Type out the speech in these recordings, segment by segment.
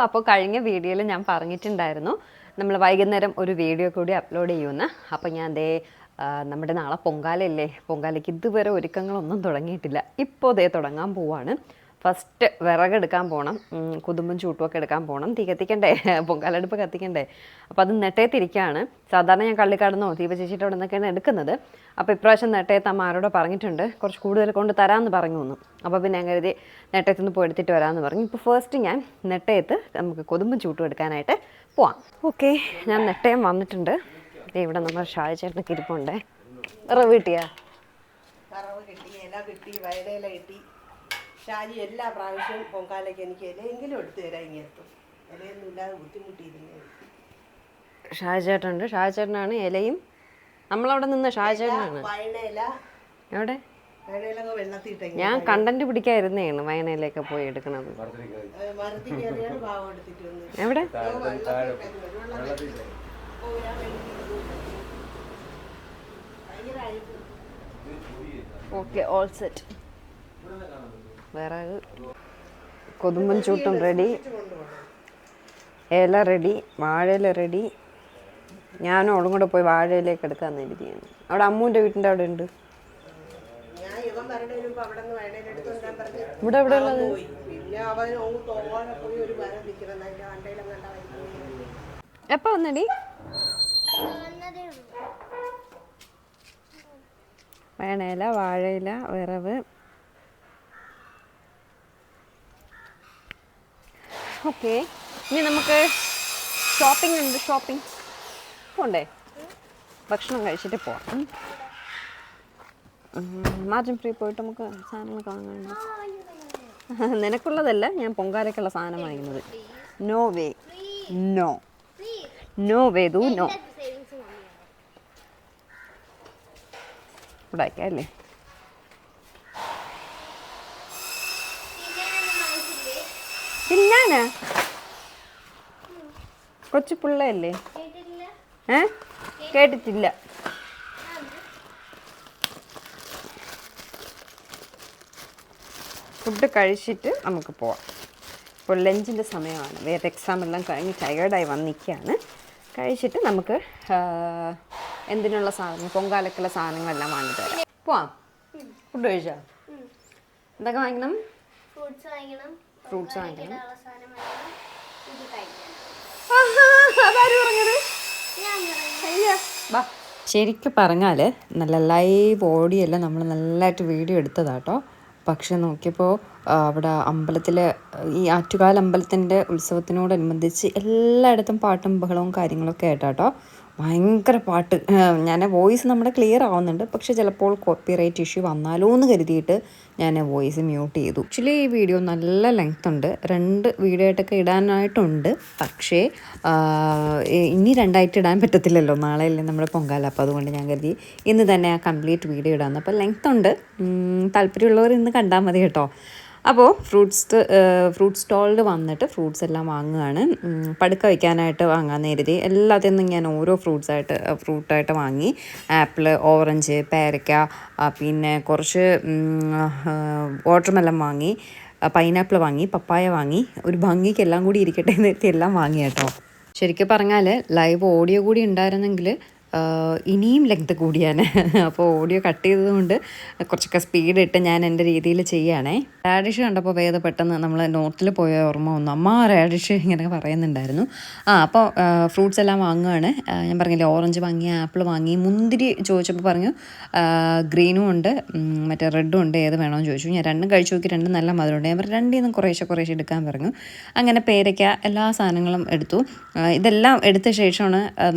അപ്പോൾ കഴിഞ്ഞ വീഡിയോയിൽ ഞാൻ പറഞ്ഞിട്ടുണ്ടായിരുന്നു നമ്മൾ വൈകുന്നേരം ഒരു വീഡിയോ കൂടി അപ്ലോഡ് ചെയ്യുമെന്ന്. അപ്പോൾ ഞാൻ നമ്മുടെ നാളെ പൊങ്കാലയല്ലേ, പൊങ്കാലയ്ക്ക് ഇതുവരെ ഒരുക്കങ്ങളൊന്നും തുടങ്ങിയിട്ടില്ല. ഇപ്പോൾ തുടങ്ങാൻ പോവാണ്. ഫസ്റ്റ് വിറകെടുക്കാൻ പോകണം, കുതുമ്പും ചൂട്ടുമൊക്കെ എടുക്കാൻ പോകണം, തീ കത്തിക്കണ്ടേ, പൊങ്കാലടുപ്പ് കത്തിക്കണ്ടേ. അപ്പോൾ അത് നെട്ടയത്തിരിക്കുകയാണ്. സാധാരണ ഞാൻ കള്ളിക്കാടുന്നോ ദീപ ചേച്ചിയുടെ അവിടെ നിന്നൊക്കെയാണ് എടുക്കുന്നത്. അപ്പോൾ ഇപ്രാവശ്യം നെട്ടയത്ത് അമ്മ ആരോടോ പറഞ്ഞിട്ടുണ്ട്, കുറച്ച് കൂടുതൽ കൊണ്ട് തരാമെന്ന് പറഞ്ഞു വന്നു. അപ്പോൾ പിന്നെ ഞാൻ കരുതി നെട്ടയത്ത് നിന്ന് പോയി എടുത്തിട്ട് വരാമെന്ന് പറഞ്ഞു. ഇപ്പോൾ ഫസ്റ്റ് ഞാൻ നെട്ടയത്ത് നമുക്ക് കൊതുമ്പും ചൂട്ടും എടുക്കാനായിട്ട് പോവാം. ഓക്കെ, ഞാൻ നെട്ടയം വന്നിട്ടുണ്ട്. ഇവിടെ നമ്മൾ ഷായ ചേട്ടനൊക്കെ ഇരിപ്പുണ്ടേ. റവ് കിട്ടിയാ? റവ് കിട്ടി, ഇല കിട്ടി, വയലയില കിട്ടി. ഷാജി എല്ലാ പ്രാവശ്യവും പൊങ്കാലയ്ക്ക് എനിക്ക് ഇലയെങ്കിലും എടുത്തു തരാൻ ഇങ്ങനെ എത്തും. ഇലയൊന്നും ഇല്ലാതെ ബുദ്ധിമുട്ടിയിരുന്നു. ഷാജേട്ടുണ്ട്, ഷാജേട്ടനാണ് ഇലയും. നമ്മളവിടെ നിന്ന് ഷാജേട്ടനാണ്. വയനയില എവിടെ? വയനയിലൊക്കെ വെള്ളത്തിട്ടെ ഞാൻ കണ്ടന്റ് പിടിക്കാതിരുന്നേണ് വയനയിലൊക്കെ പോയി എടുക്കണത്. മരത്തിൽ കയറിയാണ് പാവം എടുത്തിട്ട് വന്നു. എവിടെ? Okay, all set. വേറെ കൊതുമ്പും ചൂട്ടും റെഡി, ഇല റെഡി, വാഴയില റെഡി. ഞാനും അവളും കൂടെ പോയി വാഴയിലേക്ക് എടുക്കാമെന്ന് എഴുതിയാണ്. അവിടെ അമ്മൂൻ്റെ വീട്ടിൻ്റെ അവിടെ ഉണ്ട്. ഇവിടെ എവിടെ ഉള്ളത്? എപ്പോൾ വന്നടി? വേണയില, വാഴയില, വിറവ്. ഓക്കെ, ഇനി നമുക്ക് ഷോപ്പിംഗ് ഉണ്ട്. ഷോപ്പിംഗ് പോണ്ടേ? ഭക്ഷണം കഴിച്ചിട്ട് പോവാം. മാർജിൻ ഫ്രീ പോയിട്ട് നമുക്ക് സാധനങ്ങളൊക്കെ വാങ്ങാനുണ്ട്. നിനക്കുള്ളതല്ല, ഞാൻ പൊങ്കാലയ്ക്കുള്ള സാധനം വാങ്ങുന്നത്. നോ വേ, നോ നോ വേദു, നോ. ഇവിടെ അയക്കാം അല്ലേ? തിന്നാനാ? കൊച്ചു പിള്ളയല്ലേ? കേട്ടിട്ടില്ല. ഫുഡ് കഴിച്ചിട്ട് നമുക്ക് പോവാം. ഇപ്പോൾ ലഞ്ചിൻ്റെ സമയമാണ്. വേറെ എക്സാം എല്ലാം കഴിഞ്ഞ് ടയേർഡായി വന്നിരിക്കുകയാണ്. കഴിച്ചിട്ട് നമുക്ക് എന്തിനുള്ള സാധനം, പൊങ്കാലക്കുള്ള സാധനങ്ങളെല്ലാം വാങ്ങിട്ട് വരാം. പോവാം. ഫുഡ് കഴിച്ചാ? എന്തൊക്കെ വാങ്ങിക്കണം? ഫ്രൂട്ട്സ് വാങ്ങിക്കണം. ശരിക്കും പറഞ്ഞാൽ നല്ല ലൈവ് ഓഡിയല്ല, നമ്മൾ നല്ലതായിട്ട് വീഡിയോ എടുത്തതാട്ടോ. പക്ഷെ നോക്കിയപ്പോൾ അവിടെ അമ്പലത്തിൽ, ഈ ആറ്റുകാൽ അമ്പലത്തിൻ്റെ ഉത്സവത്തിനോടനുബന്ധിച്ച് എല്ലായിടത്തും പാട്ടും ബഹളവും കാര്യങ്ങളൊക്കെ ആയിട്ടാട്ടോ. ഭയങ്കര പാട്ട്. ഞാൻ വോയിസ് നമ്മുടെ ക്ലിയർ ആവുന്നുണ്ട്, പക്ഷെ ചിലപ്പോൾ കോപ്പിറൈറ്റ് ഇഷ്യൂ വന്നാലോ എന്ന് കരുതിയിട്ട് ഞാൻ വോയിസ് മ്യൂട്ട് ചെയ്തു. ആക്ച്വലി ഈ വീഡിയോ നല്ല ലെങ്ത് ഉണ്ട്, 2 വീഡിയോ ആയിട്ടൊക്കെ ഇടാനായിട്ടുണ്ട്. പക്ഷേ ഇനി 2 ആയിട്ട് ഇടാൻ പറ്റത്തില്ലല്ലോ, നാളെയല്ലേ നമ്മുടെ പൊങ്കാല. അപ്പോൾ അതുകൊണ്ട് ഞാൻ കരുതി ഇന്ന് തന്നെ ആ കംപ്ലീറ്റ് വീഡിയോ ഇടാമെന്ന്. അപ്പോൾ ലെങ്ത് ഉണ്ട്, താല്പര്യമുള്ളവർ ഇന്ന് കണ്ടാൽ മതി കേട്ടോ. അപ്പോൾ ഫ്രൂട്ട് സ്റ്റോളിൽ വന്നിട്ട് ഫ്രൂട്ട്സ് എല്ലാം വാങ്ങുകയാണ്. പടുക്ക വയ്ക്കാനായിട്ട് വാങ്ങാൻ കരുതി എല്ലാത്തിൽ നിന്നും ഞാൻ ഓരോ ഫ്രൂട്ടായിട്ട് വാങ്ങി. ആപ്പിൾ, ഓറഞ്ച്, പേരയ്ക്ക, പിന്നെ കുറച്ച് വാട്ടർമെലൺ വാങ്ങി, പൈനാപ്പിൾ വാങ്ങി, പപ്പായ വാങ്ങി. ഒരു ഭംഗിക്ക് എല്ലാം കൂടി ഇരിക്കട്ടെ എന്ന് എല്ലാം വാങ്ങി കേട്ടോ. ശരിക്കും പറഞ്ഞാൽ ലൈവ് ഓഡിയോ കൂടി ഉണ്ടായിരുന്നെങ്കിൽ ഇനിയും ലെങ്ത് കൂടിയാണ്. അപ്പോൾ ഓഡിയോ കട്ട് ചെയ്തതുകൊണ്ട് കുറച്ചൊക്കെ സ്പീഡ് ഇട്ട് ഞാൻ എൻ്റെ രീതിയിൽ ചെയ്യുകയാണേ. റാഡിഷ് കണ്ടപ്പോൾ പെട്ടെന്ന് നമ്മൾ നോർത്തിൽ പോയ ഓർമ്മ വന്നു. അമ്മ റാഡിഷ് ഇങ്ങനെ പറയുന്നുണ്ടായിരുന്നു. അപ്പോൾ ഫ്രൂട്ട്സ് എല്ലാം വാങ്ങുകയാണ്. ഞാൻ പറഞ്ഞില്ലേ, ഓറഞ്ച് വാങ്ങി, ആപ്പിൾ വാങ്ങി, മുന്തിരി ചോദിച്ചപ്പോൾ പറഞ്ഞു ഗ്രീനും ഉണ്ട്, മറ്റേ റെഡും ഉണ്ട്, ഏത് വേണമെന്ന് ചോദിച്ചു. ഞാൻ 2 കഴിച്ചു നോക്കി, 2 നല്ല മധുരമുണ്ട്. ഞാൻ 2 കുറേശ്ശെ എടുക്കാൻ പറഞ്ഞു. അങ്ങനെ പേരയ്ക്ക എല്ലാ സാധനങ്ങളും എടുത്തു. ഇതെല്ലാം എടുത്ത ശേഷമാണ്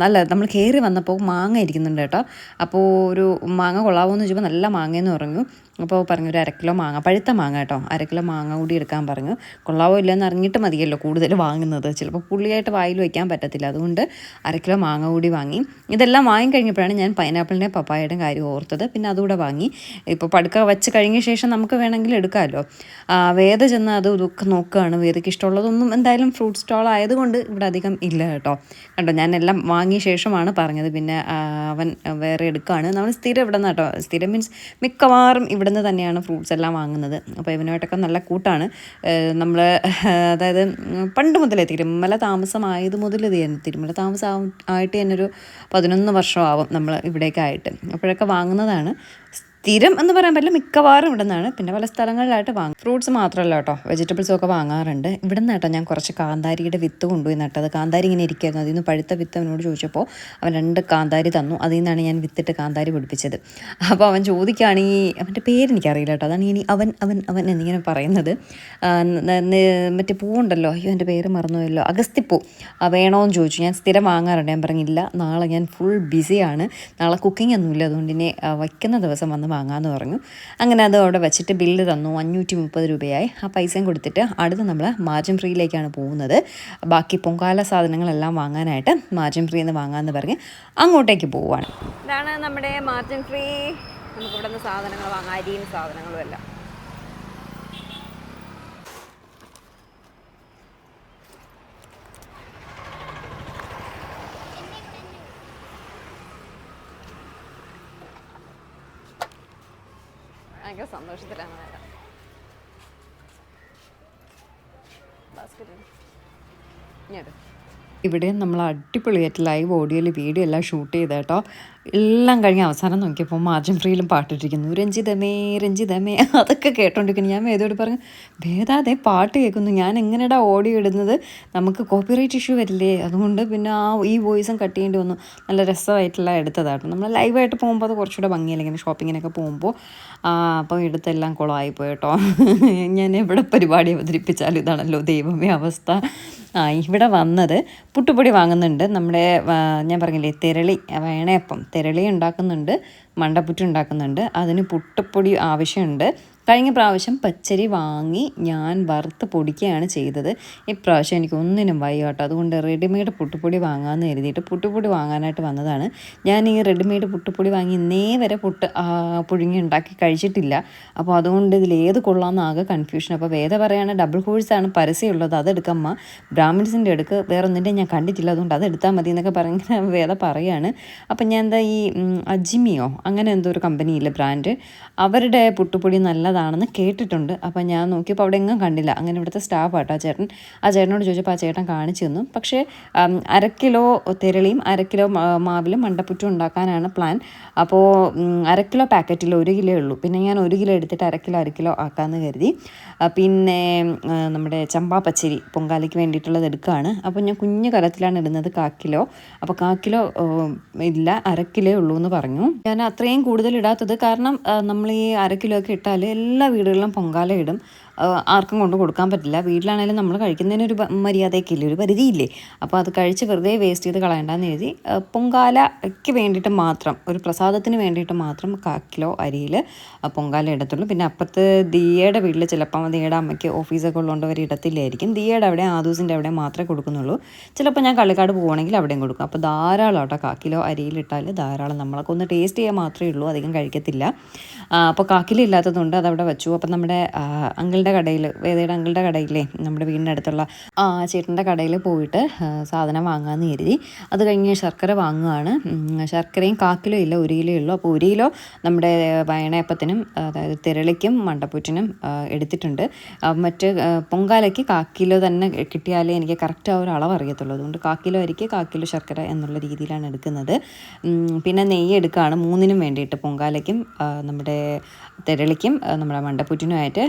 നമ്മൾ കയറി വന്നപ്പോൾ മാങ്ങ ഇരിക്കുന്നുണ്ട് കേട്ടോ. അപ്പോൾ ഒരു മാങ്ങ കൊള്ളാവോ എന്ന് ചോദിച്ചപ്പോൾ നല്ല മാങ്ങയെന്ന് പറഞ്ഞു. അപ്പോൾ പറഞ്ഞു ഒരു 1/2 കിലോ മാങ്ങ, പഴുത്ത മാങ്ങ കേട്ടോ, 1/2 കിലോ മാങ്ങ കൂടി എടുക്കാൻ പറഞ്ഞു. കൊള്ളാവോ ഇല്ലയെന്ന് അറിഞ്ഞിട്ട് മതിയല്ലോ കൂടുതൽ വാങ്ങുന്നത്, ചിലപ്പോൾ പുള്ളിയായിട്ട് വായിൽ വയ്ക്കാൻ പറ്റത്തില്ല. അതുകൊണ്ട് 1/2 കിലോ മാങ്ങ കൂടി വാങ്ങി. ഇതെല്ലാം വാങ്ങിക്കഴിഞ്ഞപ്പോഴാണ് ഞാൻ പൈനാപ്പിളിൻ്റെയും പപ്പായയുടെയും കാര്യം ഓർത്തത്. പിന്നെ അതുകൂടെ വാങ്ങി. ഇപ്പോൾ പടുക്ക വെച്ച് കഴിഞ്ഞ ശേഷം നമുക്ക് വേണമെങ്കിൽ എടുക്കാമല്ലോ. വേദ ചെന്ന് അത് ഇതൊക്കെ നോക്കുകയാണ്. വേദയ്ക്ക് ഇഷ്ടമുള്ളതൊന്നും എന്തായാലും ഫ്രൂട്ട് സ്റ്റോൾ ആയതുകൊണ്ട് ഇവിടെ അധികം ഇല്ല കേട്ടോ. കണ്ടോ, ഞാൻ എല്ലാം വാങ്ങിയ ശേഷമാണ് പറഞ്ഞത്. പിന്നെ പിന്നെ അവൻ വേറെ എടുക്കുകയാണ്. നമ്മൾ സ്ഥിരം ഇവിടെ നിന്ന് കേട്ടോ, സ്ഥിരം മീൻസ് മിക്കവാറും ഇവിടെ നിന്ന് തന്നെയാണ് ഫ്രൂട്ട്സ് എല്ലാം വാങ്ങുന്നത്. അപ്പോൾ ഇവനുമായിട്ടൊക്കെ നല്ല കൂട്ടാണ്. നമ്മൾ അതായത് പണ്ട് മുതലേ തിരുമല താമസമായത് മുതൽ തിരുമല താമസം ആയിട്ട് തന്നെ ഒരു 11 വർഷമാവും നമ്മൾ ഇവിടേക്കായിട്ട്. അപ്പോഴൊക്കെ വാങ്ങുന്നതാണ്. സ്ഥിരം എന്ന് പറയാൻ പറ്റില്ല, മിക്കവാറും ഇവിടെ നിന്നാണ്. പിന്നെ പല സ്ഥലങ്ങളിലായിട്ട് വാങ്ങും. ഫ്രൂട്ട്സ് മാത്രമല്ല കേട്ടോ, വെജിറ്റബിൾസും ഒക്കെ വാങ്ങാറുണ്ട്. ഇവിടെ നിന്ന് കേട്ടോ ഞാൻ കുറച്ച് കാന്താരിയുടെ വിത്ത് കൊണ്ടുപോയി നട്ടത്. കാന്താരി ഇങ്ങനെ ഇരിക്കുമായിരുന്നു. അതിൽ നിന്ന് പഴുത്ത വിത്ത് അവനോട് ചോദിച്ചപ്പോൾ അവൻ 2 കാന്താരി തന്നു. അതിൽ നിന്നാണ് ഞാൻ വിത്തിട്ട് കാന്താരി പിടിപ്പിച്ചത്. അപ്പോൾ അവൻ ചോദിക്കുകയാണെങ്കിൽ, അവൻ്റെ പേരെനിക്കറിയില്ല കേട്ടോ, അതാണ് ഇനി അവൻ അവൻ അവൻ എന്നിങ്ങനെ പറയുന്നത്. മറ്റേ പൂവുണ്ടല്ലോ, അയ്യോ എൻ്റെ പേര് മറന്നുപോയല്ലോ, അഗസ്തിപ്പൂ വേണോയെന്ന് ചോദിച്ചു. ഞാൻ സ്ഥിരം വാങ്ങാറുണ്ട്. ഞാൻ പറഞ്ഞില്ല, നാളെ ഞാൻ ഫുൾ ബിസിയാണ്, നാളെ കുക്കിംഗ് ഒന്നുമില്ല, അതുകൊണ്ട് ഇനി വയ്ക്കുന്ന ദിവസം വന്ന് വാങ്ങാമെന്ന് പറഞ്ഞു. അങ്ങനെ അത് അവിടെ വെച്ചിട്ട് ബില്ല് തന്നു. 530 രൂപയായി. ആ പൈസയും കൊടുത്തിട്ട് അടുത്ത് നമ്മൾ മാർജിൻ ഫ്രീയിലേക്കാണ് പോകുന്നത്. ബാക്കി പൊങ്കാല സാധനങ്ങളെല്ലാം വാങ്ങാനായിട്ട് മാർജിൻ ഫ്രീ എന്ന് വാങ്ങാമെന്ന് പറഞ്ഞ് അങ്ങോട്ടേക്ക് പോവുകയാണ്. ഇതാണ് നമ്മുടെ മാർജിൻ ഫ്രീ. നമുക്ക് ഇവിടെ നിന്ന് സാധനങ്ങൾ വാങ്ങാം, അരിയും സാധനങ്ങളും എല്ലാം. ഭയങ്കര സന്തോഷത്തിലാണ് ഇവിടെ നമ്മൾ അടിപൊളിയായിട്ട് ലൈവ് ഓഡിയോയിൽ വീഡിയോ എല്ലാം ഷൂട്ട് ചെയ്ത കേട്ടോ. എല്ലാം കഴിഞ്ഞ് അവസാനം നോക്കിയപ്പോൾ മാർജിൻ ഫ്രീയിലും പാട്ടിട്ടിരിക്കുന്നു, രഞ്ജിതമേ രഞ്ജിതമേ, അതൊക്കെ കേട്ടോണ്ടിരിക്കുന്നു. ഞാൻ വേദയോട് പറഞ്ഞു, വേദാതെ പാട്ട് കേൾക്കുന്നു, ഞാൻ എങ്ങനെയാ ഓഡിയോ ഇടുന്നത്, നമുക്ക് കോപ്പിറൈറ്റ് ഇഷ്യൂ വരില്ലേ, അതുകൊണ്ട് പിന്നെ ഈ വോയിസും കട്ട് ചെയ്യേണ്ടി വന്നു. നല്ല രസമായിട്ടുള്ള എടുത്തതാട്ടോ. നമ്മൾ ലൈവായിട്ട് പോകുമ്പോൾ അത് കുറച്ചുകൂടെ ഭംഗിയില്ല, ഇങ്ങനെ ഷോപ്പിങ്ങിനൊക്കെ പോകുമ്പോൾ. അപ്പോൾ എടുത്തെല്ലാം കുളമായിപ്പോയി കേട്ടോ. ഞാൻ എവിടെ പരിപാടി അവതരിപ്പിച്ചാലും ഇതാണല്ലോ ദൈവമേ അവസ്ഥ. ഇവിടെ വന്നത് പുട്ടുപൊടി വാങ്ങുന്നുണ്ട്. നമ്മുടെ ഞാൻ പറഞ്ഞില്ലേ തെരളി വേണയപ്പം, തെരളി ഉണ്ടാക്കുന്നുണ്ട്, മണ്ടപ്പുറ്റ് ഉണ്ടാക്കുന്നുണ്ട്. അതിന് പുട്ടുപ്പൊടി ആവശ്യമുണ്ട്. കഴിഞ്ഞ പ്രാവശ്യം പച്ചരി വാങ്ങി ഞാൻ വറുത്ത് പൊടിക്കുകയാണ് ചെയ്തത്. ഇപ്രാവശ്യം എനിക്ക് ഒന്നിനും വയ്യ കേട്ടോ, അതുകൊണ്ട് റെഡിമെയ്ഡ് പുട്ടുപ്പൊടി വാങ്ങാമെന്ന് കരുതിയിട്ട് പുട്ടുപ്പൊടി വാങ്ങാനായിട്ട് വന്നതാണ്. ഞാൻ ഈ റെഡിമെയ്ഡ് പുട്ടുപ്പൊടി വാങ്ങി ഇന്നേ വരെ പുഴുങ്ങി ഉണ്ടാക്കി കഴിച്ചിട്ടില്ല. അപ്പോൾ അതുകൊണ്ട് ഇതിലേത് കൊള്ളാമെന്നാകെ കൺഫ്യൂഷൻ. അപ്പോൾ വേദ പറയുകയാണ് ഡബിൾ കോഴ്സാണ് പരസ്യമുള്ളത്, അതെടുക്കമ്മ, ബ്രാഹ്മിൻസിൻ്റെ എടുക്ക്, വേറെ ഒന്നിൻ്റെ ഞാൻ കണ്ടിട്ടില്ല, അതുകൊണ്ട് അതെടുത്താൽ മതി എന്നൊക്കെ പറഞ്ഞ് വേദ പറയുകയാണ്. അപ്പം ഞാൻ എന്താ ഈ അജിമിയോ അങ്ങനെ എന്തോ ഒരു കമ്പനിയില്ല ബ്രാൻഡ്, അവരുടെ പുട്ടുപ്പൊടി നല്ലതാണെന്ന് കേട്ടിട്ടുണ്ട്. അപ്പം ഞാൻ നോക്കിയപ്പോൾ അവിടെ എങ്ങും കണ്ടില്ല. അങ്ങനെ ഇവിടുത്തെ സ്റ്റാഫ് ആട്ടോ ആ ചേട്ടനോട് ചോദിച്ചപ്പോൾ ആ ചേട്ടൻ കാണിച്ചു തന്നു. പക്ഷേ 1/2 കിലോ തെരളിയും 1/2 കിലോ മാവിലും മണ്ടപ്പുറ്റും ഉണ്ടാക്കാനാണ് പ്ലാൻ. അപ്പോൾ 1/2 കിലോ പാക്കറ്റിൽ 1 കിലോ ഉള്ളൂ. പിന്നെ ഞാൻ 1 കിലോ എടുത്തിട്ട് 1/2 കിലോ ആക്കാമെന്ന് കരുതി. പിന്നെ നമ്മുടെ ചമ്പാ പച്ചരി പൊങ്കാലയ്ക്ക് വേണ്ടിയിട്ടുള്ളത് എടുക്കുകയാണ്. അപ്പോൾ ഞാൻ കുഞ്ഞു കലത്തിലാണ് ഇടുന്നത്, 1/4 കിലോ. അപ്പോൾ 1/4 കിലോ ഇല്ല, 1/2 കിലോ ഉള്ളൂ എന്ന് പറഞ്ഞു. ഞാൻ അത്രയും കൂടുതൽ ഇടാത്തത് കാരണം നമ്മൾ ഈ 1/2 കിലോ ഒക്കെ ഇട്ടാൽ എല്ലാ വീടുകളിലും പൊങ്കാല ഇടും, ആർക്കും കൊണ്ട് കൊടുക്കാൻ പറ്റില്ല. വീട്ടിലാണെങ്കിലും നമ്മൾ കഴിക്കുന്നതിനൊരു മര്യാദയൊക്കെ ഇല്ലേ, ഒരു പരിധിയില്ലേ. അപ്പോൾ അത് കഴിച്ച് വെറുതെ വേസ്റ്റ് ചെയ്ത് കളയണ്ടെന്ന് എഴുതി പൊങ്കാലയ്ക്ക് വേണ്ടിയിട്ട് മാത്രം, ഒരു പ്രസാദത്തിന് വേണ്ടിയിട്ട് മാത്രം 1/4 കിലോ അരിയിൽ പൊങ്കാല ഇടത്തുള്ളൂ. പിന്നെ അപ്പുറത്ത് ദിയയുടെ വീട്ടിൽ ചിലപ്പോൾ ദിയയുടെ അമ്മയ്ക്ക് ഓഫീസൊക്കെ ഉള്ളതുകൊണ്ട് അവർ ഇടത്തില്ലായിരിക്കും. ദിയയുടെ അവിടെ ആദൂസിൻ്റെ അവിടെ മാത്രമേ കൊടുക്കുന്നുള്ളൂ. ചിലപ്പോൾ ഞാൻ കള്ളിക്കാട് പോവുകയാണെങ്കിൽ അവിടെയും കൊടുക്കും. അപ്പോൾ ധാരാളം കേട്ടോ, 1/4 കിലോ അരിയിലിട്ടാൽ ധാരാളം. നമ്മളൊക്കെ ഒന്ന് ടേസ്റ്റ് ചെയ്യാൻ മാത്രമേ ഉള്ളൂ, അധികം കഴിക്കത്തില്ല. അപ്പോൾ 1/4 കിലോ ഇല്ലാത്തതുകൊണ്ട് അതവിടെ വെച്ചു. അപ്പം നമ്മുടെ അങ്കിളുടെ കടയിൽ, വേദയുടെ അങ്കിളുടെ കടയിലെ നമ്മുടെ വീടിൻ്റെ അടുത്തുള്ള ചേട്ടൻ്റെ കടയിൽ പോയിട്ട് സാധനം വാങ്ങാമെന്ന് കരുതി. അത് കഴിഞ്ഞ് ശർക്കര വാങ്ങുകയാണ്. ശർക്കരയും 1/4 കിലോ ഇല്ല, 1 കിലോ ഉള്ളൂ. അപ്പോൾ 1 കിലോ നമ്മുടെ വയണയപ്പത്തിനും അതായത് തിരളിക്കും മണ്ടപ്പൂറ്റിനും എടുത്തിട്ടുണ്ട്. മറ്റ് പൊങ്കാലയ്ക്ക് 1/4 കിലോ തന്നെ കിട്ടിയാലേ എനിക്ക് കറക്റ്റ് ആ ഒരു അളവ് അറിയത്തുള്ളൂ. അതുകൊണ്ട് 1/4 കിലോ അരിക്ക് 1/4 കിലോ ശർക്കര എന്നുള്ള രീതിയിലാണ് എടുക്കുന്നത്. പിന്നെ നെയ്യ് എടുക്കുകയാണ് 3-നും വേണ്ടിയിട്ട്, പൊങ്കാലയ്ക്കും നമ്മുടെ തിരളിക്കും നമ്മുടെ മണ്ടപ്പൂറ്റിനുമായിട്ട്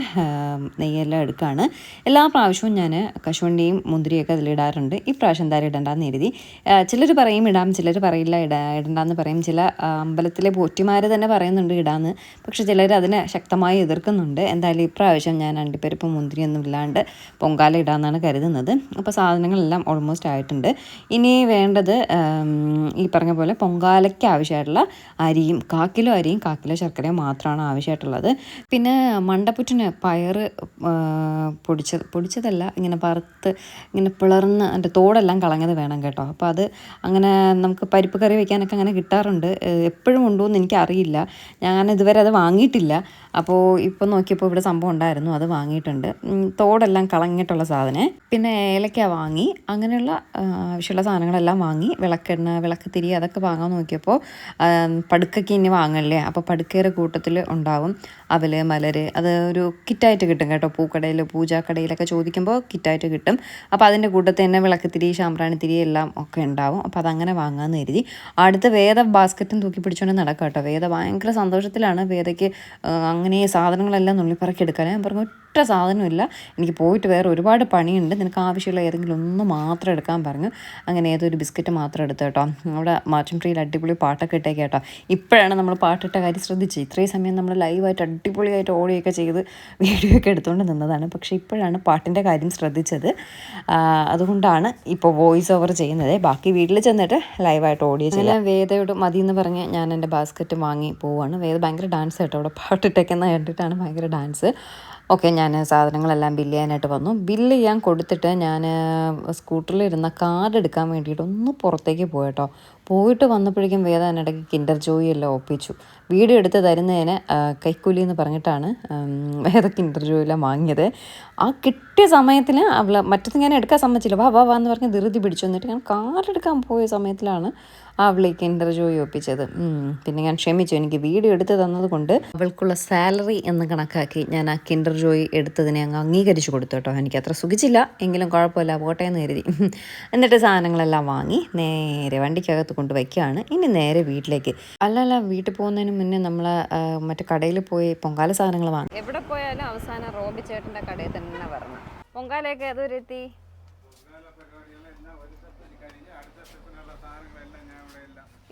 നെയ്യെല്ലാം എടുക്കുകയാണ്. എല്ലാ പ്രാവശ്യവും ഞാൻ കശുവണ്ടിയും മുന്തിരിയൊക്കെ അതിലിടാറുണ്ട്. ഈ പ്രാവശ്യം എന്തായാലും ഇടണ്ടെന്ന് കരുതി. ചിലർ പറയും ഇടാം, ചിലർ പറയില്ല ഇടണ്ടെന്ന് പറയും. ചില അമ്പലത്തിലെ പോറ്റിമാർ തന്നെ പറയുന്നുണ്ട് ഇടാമെന്ന്. പക്ഷെ ചിലർ അതിനെ ശക്തമായി എതിർക്കുന്നുണ്ട്. എന്തായാലും ഇപ്രാവശ്യം ഞാൻ അണ്ടിപ്പരിപ്പ് മുന്തിരിയൊന്നും ഇല്ലാണ്ട് പൊങ്കാല ഇടാമെന്നാണ് കരുതുന്നത്. അപ്പോൾ സാധനങ്ങളെല്ലാം ഓൾമോസ്റ്റ് ആയിട്ടുണ്ട്. ഇനി വേണ്ടത് ഈ പറഞ്ഞ പോലെ പൊങ്കാലയ്ക്ക് ആവശ്യമായിട്ടുള്ള അരിയും 1/4 കിലോ അരിയും 1/4 കിലോ ശർക്കരയും മാത്രമാണ് ആവശ്യമായിട്ട് ആയിട്ടുള്ളത്. പിന്നെ മണ്ടപ്പുറ്റിന് പയർ പൊടിച്ചതല്ല, ഇങ്ങനെ വറുത്ത് ഇങ്ങനെ പിളർന്ന് അതിൻ്റെ തോടെല്ലാം കളഞ്ഞത് വേണം കേട്ടോ. അപ്പോൾ അത് അങ്ങനെ നമുക്ക് പരിപ്പ് കറി വയ്ക്കാനൊക്കെ അങ്ങനെ കിട്ടാറുണ്ട്. എപ്പോഴും ഉണ്ടോയെന്ന് എനിക്കറിയില്ല, ഞാൻ ഇതുവരെ അത് വാങ്ങിയിട്ടില്ല. അപ്പോൾ ഇപ്പോൾ നോക്കിയപ്പോൾ ഇവിടെ സംഭവം ഉണ്ടായിരുന്നു, അത് വാങ്ങിയിട്ടുണ്ട്. തോടെല്ലാം കളഞ്ഞിട്ടുള്ള സാധനം. പിന്നെ ഏലക്ക വാങ്ങി, അങ്ങനെയുള്ള ആവശ്യമുള്ള സാധനങ്ങളെല്ലാം വാങ്ങി. വിളക്കെണ്ണ, വിളക്ക് അതൊക്കെ വാങ്ങാൻ നോക്കിയപ്പോൾ പടുക്കയ്ക്ക് ഇനി വാങ്ങല്ലേ, അപ്പോൾ പടുക്കയുടെ കൂട്ടത്തിൽ ഉണ്ടാവും അവൽ, മലര്, അത് ഒരു കിറ്റായിട്ട് കിട്ടും കേട്ടോ. പൂക്കടയിൽ, പൂജാക്കടയിലൊക്കെ ചോദിക്കുമ്പോൾ കിറ്റായിട്ട് കിട്ടും. അപ്പോൾ അതിൻ്റെ കൂട്ടത്തിൽ തന്നെ വിളക്കുതിരി, ശാമ്പ്രാണിത്തിരി എല്ലാം ഒക്കെ ഉണ്ടാവും. അപ്പോൾ അതങ്ങനെ വാങ്ങാമെന്ന് കരുതി. അടുത്ത് വേദ ബാസ്ക്കറ്റും തൂക്കി പിടിച്ചുകൊണ്ട് നടക്കാം കേട്ടോ. വേദ ഭയങ്കര സന്തോഷത്തിലാണ്. വേദയ്ക്ക് അങ്ങനെ സാധനങ്ങളെല്ലാം നുള്ളിപ്പറക്കി എടുക്കാൻ. ഞാൻ പറഞ്ഞു ഒറ്റ സാധനമില്ല, എനിക്ക് പോയിട്ട് വേറെ ഒരുപാട് പണിയുണ്ട്, നിനക്ക് ആവശ്യമുള്ള ഏതെങ്കിലും ഒന്ന് മാത്രം എടുക്കാൻ പറഞ്ഞു. അങ്ങനെ ഏതൊരു ബിസ്ക്കറ്റ് മാത്രം എടുത്തു കേട്ടോ. അവിടെ മാർച്ചിൻ ട്രീയിൽ അടിപൊളി പാട്ടൊക്കെ ഇട്ടേക്ക് കേട്ടോ. ഇപ്പോഴാണ് നമ്മൾ പാട്ടിട്ട കാര്യം ശ്രദ്ധിച്ച്. ഇത്രയും സമയം നമ്മൾ ലൈവായിട്ട് അടിപൊളിയായിട്ട് ഓടിയൊക്കെ ചെയ്ത് വീഡിയോ ഒക്കെ എടുത്തുകൊണ്ട് നിന്നതാണ്. പക്ഷേ ഇപ്പോഴാണ് പാട്ടിൻ്റെ കാര്യം ശ്രദ്ധിച്ചത്. അതുകൊണ്ടാണ് ഇപ്പോൾ വോയിസ് ഓവർ ചെയ്യുന്നത്. ബാക്കി വീട്ടിൽ ചെന്നിട്ട് ലൈവായിട്ട് ഓഡിയോ ചെയ്യാം. വേദയോട് മതി എന്ന് പറഞ്ഞ് ഞാൻ എൻ്റെ ബാസ്ക്കറ്റ് വാങ്ങി പോവാണ്. വേദ ഭയങ്കര ഡാൻസ് കേട്ടോ, അവിടെ പാട്ടിട്ടേക്കുന്ന കണ്ടിട്ടാണ് ഭയങ്കര ഡാൻസ്. ഓക്കെ, ഞാൻ സാധനങ്ങളെല്ലാം ബില്ല് ചെയ്യാനായിട്ട് വന്നു. ബില്ല് ചെയ്യാൻ കൊടുത്തിട്ട് ഞാൻ സ്കൂട്ടറിലിരുന്ന കാർഡ് എടുക്കാൻ വേണ്ടിയിട്ട് ഒന്ന് പുറത്തേക്ക് പോയിട്ടോ. പോയിട്ട് വന്നപ്പോഴേക്കും വേദ അതിനിടയ്ക്ക് കിൻഡർ ജോയി എല്ലാം ഒപ്പിച്ചു. വീഡിയോ എടുത്ത് തരുന്നതിന് കൈക്കൂലി എന്ന് പറഞ്ഞിട്ടാണ് വേദ കിൻഡർ ജോയിലെല്ലാം വാങ്ങിയത്. ആ കിട്ടിയ സമയത്തിൽ അവൾ മറ്റത് ഞാൻ എടുക്കാൻ സമ്മതിച്ചില്ല. വാ വാ വാ എന്ന് പറഞ്ഞ് ധൃതി പിടിച്ചു. എന്നിട്ട് ഞാൻ കാർഡ് എടുക്കാൻ പോയ സമയത്തിലാണ് അവൾ ഈ കിൻഡർ ജോയി ഒപ്പിച്ചത്. പിന്നെ ഞാൻ ക്ഷമിച്ചു, എനിക്ക് വീഡിയോ എടുത്ത് തന്നത് കൊണ്ട് അവൾക്കുള്ള സാലറി എന്ന് കണക്കാക്കി ഞാൻ ആ കിൻഡർ ജോയി എടുത്തതിനെ അങ്ങ് അംഗീകരിച്ചു കൊടുത്തു കേട്ടോ. എനിക്ക് അത്ര സുഖിച്ചില്ല, എങ്കിലും കുഴപ്പമില്ല, പോട്ടെ എന്ന് കരുതി. എന്നിട്ട് സാധനങ്ങളെല്ലാം വാങ്ങി നേരെ വണ്ടിക്കകത്ത് കൊണ്ട് വയ്ക്കുകയാണ്. ഇനി നേരെ വീട്ടിലേക്ക്. അല്ലല്ല, വീട്ടിൽ പോകുന്നതിന് മുന്നേ നമ്മൾ മറ്റേ കടയിൽ പോയി പൊങ്കാല സാധനങ്ങൾ വാങ്ങി. എവിടെ പോയാലും അവസാനം റോബി ചേട്ടൻ്റെ കടയിൽ തന്നെ വരണം. പൊങ്കാലയൊക്കെ ഏതൊരു എത്തി?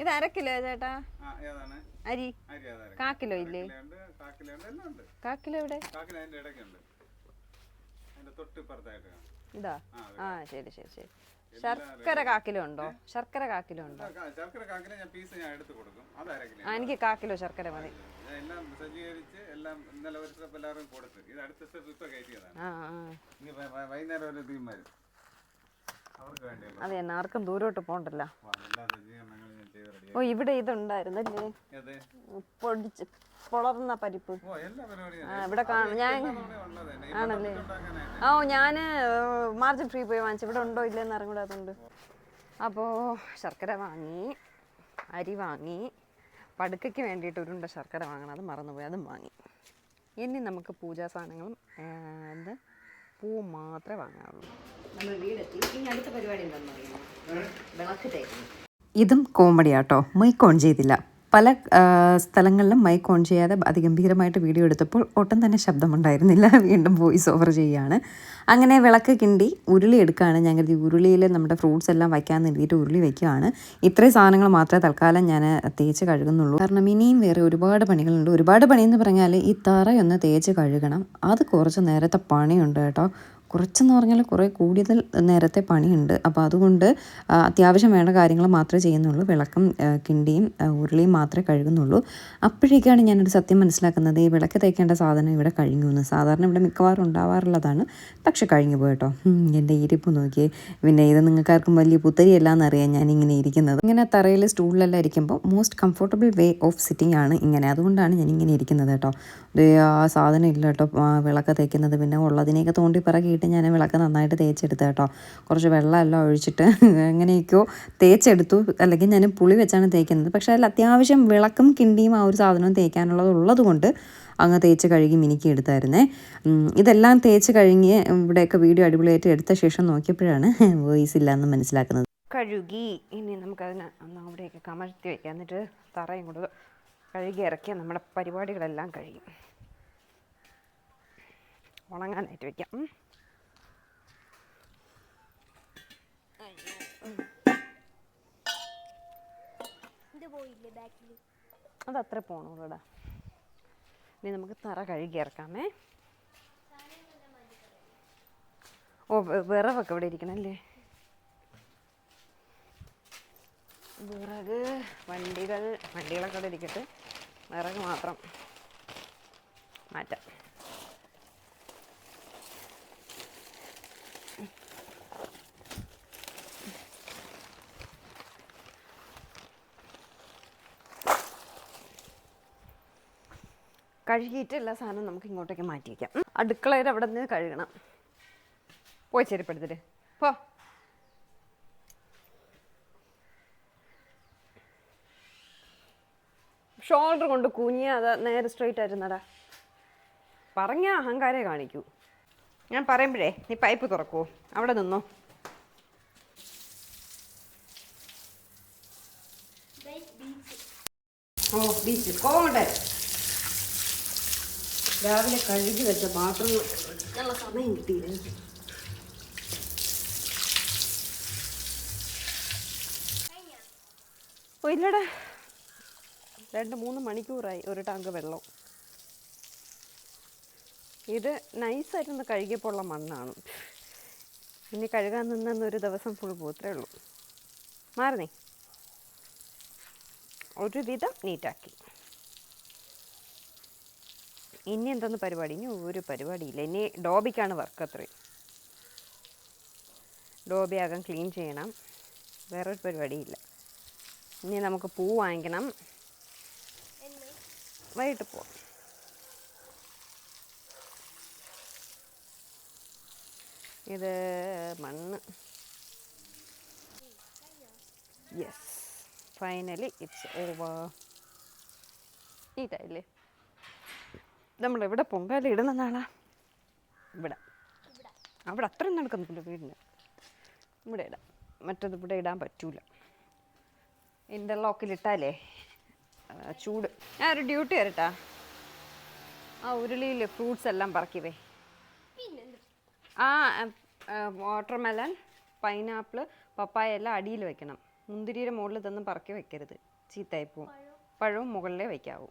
ഇത് 1/2 കിലോ ചേട്ടാ അരി? 1/4 കിലോ ഇല്ലേ? 1/4 കിലോ എവിടെ? ഇതാ, ആ ശരി ശരി ശരി. ശർക്കര 1/4 കിലോ ഉണ്ടോ? ശർക്കര 1/4 കിലോ ഉണ്ടോ? എനിക്ക് 1/4 കിലോ ശർക്കര മതി. അതെ, ആർക്കും ദൂരോട്ട് പോണ്ടല്ലോ. ഓ, ഇവിടെ ഇതുണ്ടായിരുന്നല്ലേ, പൊളർന്ന പരിപ്പ്. ഇവിടെ ഞാൻ ആണല്ലേ. ഓ, ഞാൻ മാർജിൻ ഫ്രീ പോയി വാങ്ങിച്ചു. ഇവിടെ ഉണ്ടോ ഇല്ലെന്ന് അറിഞ്ഞൂടാതുണ്ട്. അപ്പോൾ ശർക്കര വാങ്ങി, അരി വാങ്ങി, പടുക്കയ്ക്ക് വേണ്ടിയിട്ട് ഉരുണ്ട ശർക്കര വാങ്ങണം, അത് മറന്നുപോയി, അതും വാങ്ങി. ഇനി നമുക്ക് പൂജാ സാധനങ്ങളും പൂവും മാത്രമേ വാങ്ങാവുള്ളൂ. നമ്മൾ വീടെത്തി. ഇനി അടുത്ത പരിപാടി എന്താണെന്ന് അറിയാമോ? വിളക്ക് തേക്കണം. ഇതും കോമഡിയാട്ടോ. മൈക്ക് ഓൺ ചെയ്തില്ല. പല സ്ഥലങ്ങളിലും മൈക്ക് ഓൺ ചെയ്യാതെ അതിഗംഭീരമായിട്ട് വീഡിയോ എടുത്തപ്പോൾ ഒട്ടും തന്നെ ശബ്ദമുണ്ടായിരുന്നില്ല. വീണ്ടും വോയിസ് ഓവർ ചെയ്യുകയാണ്. അങ്ങനെ വിളക്ക് കിണ്ടി ഉരുളി എടുക്കുകയാണ്. ഞാൻ കരുതി ഉരുളിയിൽ നമ്മുടെ ഫ്രൂട്ട്സ് എല്ലാം വയ്ക്കാൻ വേണ്ടിയിട്ട് ഉരുളി വയ്ക്കുകയാണ്. ഇത്രയും സാധനങ്ങൾ മാത്രമേ തൽക്കാലം ഞാൻ തേച്ച് കഴുകുന്നുള്ളൂ. കാരണം ഇനിയും വേറെ ഒരുപാട് പണികളുണ്ട്. ഒരുപാട് പണിയെന്ന് പറഞ്ഞാൽ ഈ തറയൊന്ന് തേച്ച് കഴുകണം. അത് കുറച്ച് നേരത്തെ പണിയുണ്ട് കേട്ടോ. കുറച്ചെന്ന് പറഞ്ഞാൽ കുറേ കൂടുതൽ നേരത്തെ പണിയുണ്ട്. അപ്പോൾ അതുകൊണ്ട് അത്യാവശ്യം വേണ്ട കാര്യങ്ങൾ മാത്രമേ ചെയ്യുന്നുള്ളൂ. വിളക്കും കിണ്ടിയും ഉരുളിയും മാത്രമേ കഴുകുന്നുള്ളൂ. അപ്പോഴേക്കാണ് ഞാനൊരു സത്യം മനസ്സിലാക്കുന്നത്, ഈ വിളക്ക് തേക്കേണ്ട സാധനം ഇവിടെ കഴിഞ്ഞു എന്ന്. സാധാരണ ഇവിടെ മിക്കവാറും ഉണ്ടാവാറുള്ളതാണ്, പക്ഷെ കഴിഞ്ഞു പോയിട്ടോ. എൻ്റെ ഇരിപ്പ് നോക്കിയേ. പിന്നെ ഇത് നിങ്ങൾക്കാർക്കും വലിയ പുത്തരിയല്ല എന്നറിയാം ഞാനിങ്ങനെ ഇരിക്കുന്നത്. ഇങ്ങനെ തറയിൽ സ്റ്റൂളിലെല്ലാം ഇരിക്കുമ്പോൾ most comfortable way of sitting ആണ് ഇങ്ങനെ. അതുകൊണ്ടാണ് ഞാനിങ്ങനെ ഇരിക്കുന്നത് കേട്ടോ. ആ സാധനം ഇല്ല കേട്ടോ വിളക്ക് തേക്കുന്നത്. പിന്നെ ഉള്ളതിനെയൊക്കെ തോണ്ടി പിറകിയിട്ട് ഞാൻ വിളക്ക് നന്നായിട്ട് തേച്ചെടുത്ത് കേട്ടോ. കുറച്ച് വെള്ളമെല്ലാം ഒഴിച്ചിട്ട് എങ്ങനെയൊക്കെയോ തേച്ചെടുത്തു. അല്ലെങ്കിൽ ഞാൻ പുളി വെച്ചാണ് തേക്കുന്നത്. പക്ഷേ അതിൽ അത്യാവശ്യം വിളക്കും കിണ്ടിയും ആ ഒരു സാധനവും തേക്കാനുള്ളത് കൊണ്ട് അങ്ങ് തേച്ച് കഴുകി മിനുക്കി എടുത്തായിരുന്നേ. ഇതെല്ലാം തേച്ച് കഴിഞ്ഞ് ഇവിടെയൊക്കെ വീഡിയോ അടിപൊളിയായിട്ട് എടുത്ത ശേഷം നോക്കിയപ്പോഴാണ് വോയിസ് ഇല്ലയെന്ന് മനസ്സിലാക്കുന്നത്. കഴുകി ഇനി നമുക്കതിന് ഒന്ന് അവിടെയൊക്കെ കമഴ്ത്തി വയ്ക്കാം. എന്നിട്ട് തറയും കൂടെ കഴുകി ഇറക്കിയാൽ നമ്മുടെ പരിപാടികളെല്ലാം കഴിയും. ഉണങ്ങാനായിട്ട് വയ്ക്കാം. അതത്ര പോണൂടാ. ഇനി നമുക്ക് തറ കഴുകി ഇറക്കാമേ. ഓ, വിറകൊക്കെ ഇവിടെ ഇരിക്കണല്ലേ. വിറക് വണ്ടികളൊക്കെ ഇവിടെ ഇരിക്കട്ടെ. വിറക് മാത്രം മാറ്റാം. കഴുകിയിട്ട് എല്ലാ സാധനവും നമുക്ക് ഇങ്ങോട്ടേക്ക് മാറ്റി വയ്ക്കാം. അടുക്കളയുടെ അവിടെ നിന്ന് കഴുകണം. പോയി ചെരുപ്പെടുത്തിട്ട് പോ. ഷോൾഡർ കൊണ്ട് കുഞ്ഞാതെ നേരെ സ്ട്രെയിറ്റ് ആയിരുന്നടാ. പറഞ്ഞ അഹങ്കാരേ കാണിക്കൂ. ഞാൻ പറയുമ്പോഴേ നീ പൈപ്പ് തുറക്കുമോ? അവിടെ നിന്നോ. ഓ ബീച്ച് പോകട്ടെ. രാവിലെ കഴുകി വെച്ച പാത്രങ്ങൾ നല്ല സമയം കിട്ടിയില്ല. ഓ ഇല്ലടാ, 2-3 മണിക്കൂറായി ഒരു ടാങ്ക് വെള്ളം. ഇത് നൈസായിട്ടൊന്ന് കഴുകിയപ്പോൾ ഉള്ള മണ്ണാണ്. ഇനി കഴുകാൻ നിന്നൊരു ദിവസം ഫുൾ പോത്രേ ഉള്ളൂ. മാറുന്നേ. ഒരുവിധം നീറ്റാക്കി. ഇനി എന്തൊന്ന് പരിപാടി? ഇനി ഒരു പരിപാടിയില്ല. ഇനി ഡോബിക്കാണ് വർക്ക്. അത്രയും ഡോബി ആകാൻ ക്ലീൻ ചെയ്യണം. വേറൊരു പരിപാടിയില്ല. ഇനി നമുക്ക് പൂ വാങ്ങിക്കണം. വൈകിട്ട് പോവാം. ഇത് മണ്ണ്. Yes, finally it's over. നീറ്റായില്ലേ? നമ്മളെവിടെ പൊങ്കാല ഇടുന്ന നാളാ? ഇവിടെ. അവിടെ അത്രയും നടക്കുന്നില്ല വീടിന്. ഇവിടെ ഇടാം. മറ്റത് ഇവിടെ ഇടാൻ പറ്റൂല. ഇൻ്റർലോക്കിലിട്ടാലേ ചൂട്. ഞാൻ ഒരു ഡ്യൂട്ടി തരട്ടാ. ആ ഉരുളിയിൽ ഫ്രൂട്ട്സ് എല്ലാം പറക്കിവേ. ആ വാട്ടർമെലൺ, പൈനാപ്പിൾ, പപ്പായ എല്ലാം അടിയിൽ വെക്കണം. മുന്തിരിയുടെ മുകളിൽ ഇതൊന്നും പറക്കി വെക്കരുത്, ചീത്തയായി പോവും. പഴവും മുകളിലേ വയ്ക്കാവൂ.